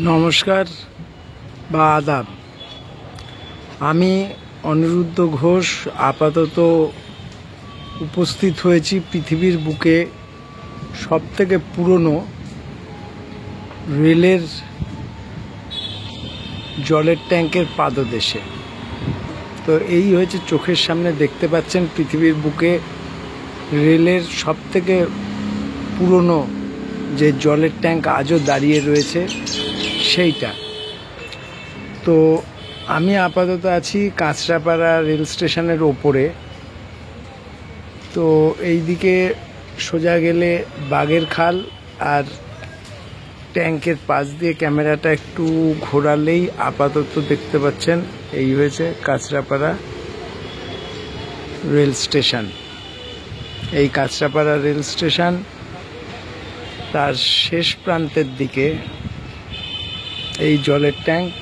নমস্কার বা আদাব। আমি অনিরুদ্ধ ঘোষ আপাতত উপস্থিত হয়েছি পৃথিবীর বুকে সবথেকে পুরনো রেলের জলের ট্যাঙ্কের পাদদেশে। তো এই হয়েছে চোখের সামনে দেখতে পাচ্ছেন পৃথিবীর বুকে রেলের সবথেকে পুরনো যে জলের ট্যাঙ্ক আজও দাঁড়িয়ে রয়েছে সেইটা। তো আমি আপাতত আছি কাঁচরাপাড়া রেল স্টেশনের ওপরে। তো এই দিকে সোজা গেলে বাগের খাল, আর ট্যাঙ্কের পাশ দিয়ে ক্যামেরাটা একটু ঘোরালেই আপাতত দেখতে পাচ্ছেন এই হয়েছে কাঁচরাপাড়া রেল স্টেশন। এই কাঁচরাপাড়া রেল স্টেশন, তার শেষ প্রান্তের দিকে এই জলের ট্যাঙ্ক,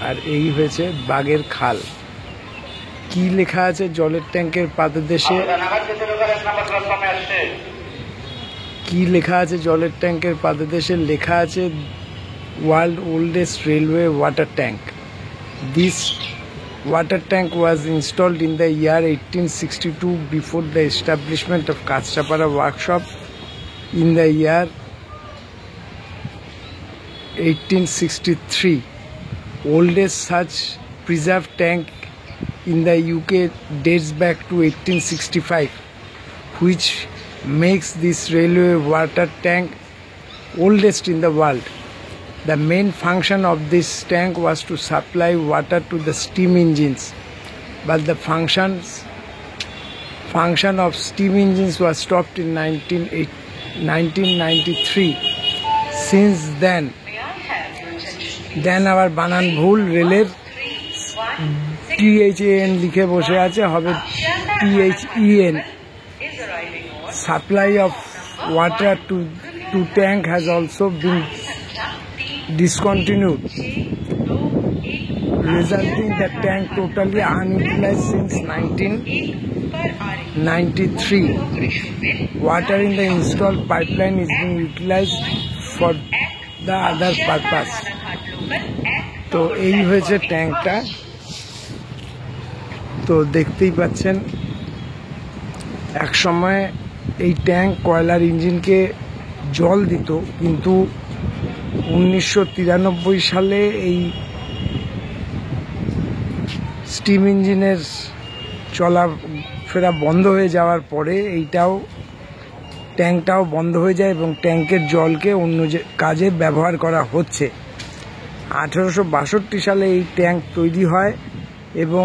আর এই হয়েছে বাগের খাল। কি লেখা আছে জলের ট্যাঙ্কের পাদদেশে, কি লেখা আছে জলের ট্যাঙ্কের পাদদেশে? লেখা আছে world oldest railway water tank. This water tank was installed in the year 1862 before the establishment of Kachrapara workshop in the year 1863. Oldest such preserved tank in the UK dates back to 1865, which makes this railway water tank oldest in the world. The main function of this tank was to supply water to the steam engines, but the function of steam engines was stopped in 1993. Since then আবার বানান ভুল, রেলের THAN লিখে বসে আছে, হবে THEN. Supply of water to tank has also been discontinued, resulting the tank totally unutilized since 1993. Water in the installed pipeline is being utilized for the other purpose. তো এই হয়েছে ট্যাঙ্কটা। তো দেখতেই পাচ্ছেন এক সময় এই ট্যাঙ্ক কয়লার ইঞ্জিনকে জল দিত, কিন্তু 1993 সালে এই স্টিম ইঞ্জিনের চলাফেরা বন্ধ হয়ে যাওয়ার পরে ট্যাঙ্কটাও বন্ধ হয়ে যায় এবং ট্যাঙ্কের জলকে অন্য কাজে ব্যবহার করা হচ্ছে। 1862 সালে এই ট্যাঙ্ক তৈরি হয় এবং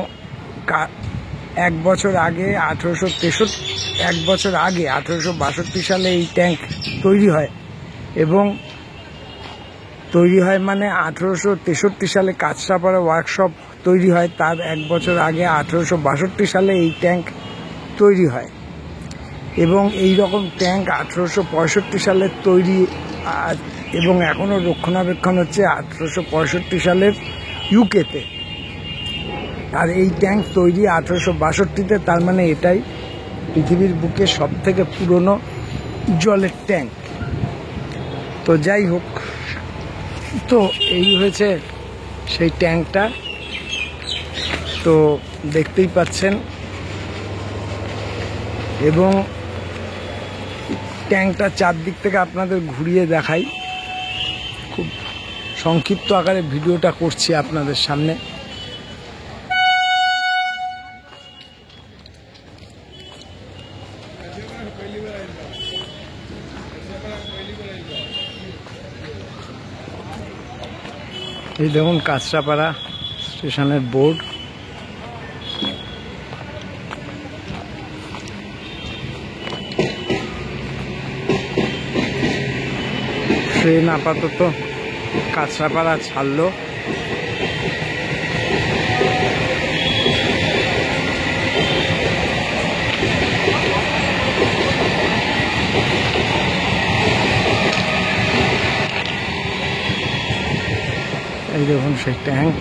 এক বছর আগে 1862 সালে এই ট্যাঙ্ক তৈরি হয়, এবং তৈরি হয় মানে 1863 সালে কাঁচরাপাড়া ওয়ার্কশপ তৈরি হয়, তার এক বছর আগে 1862 সালে এই ট্যাঙ্ক তৈরি হয়। এবং এই রকম ট্যাঙ্ক 1865 সালে তৈরি, এবং এখনও রক্ষণাবেক্ষণ হচ্ছে 1865 সালের ইউকেতে। আর এই ট্যাঙ্ক তৈরি 1862-তে, তার মানে এটাই পৃথিবীর বুকে সব থেকে পুরনো জলের ট্যাঙ্ক। তো যাই হোক, তো এই হয়েছে সেই ট্যাঙ্কটা। তো দেখতেই পাচ্ছেন, এবং ট্যাঙ্কটা চারদিক থেকে আপনাদের ঘুরিয়ে দেখাই। খুব সংক্ষিপ্ত আকারে ভিডিওটা করছি আপনাদের সামনে। এই দেখুন কাঁচরাপাড়া স্টেশনের বোর্ড। ট্রেন আপাতত কাঁচরাপাড়া ছাড়লো। এই দেখুন সেই ট্যাঙ্ক।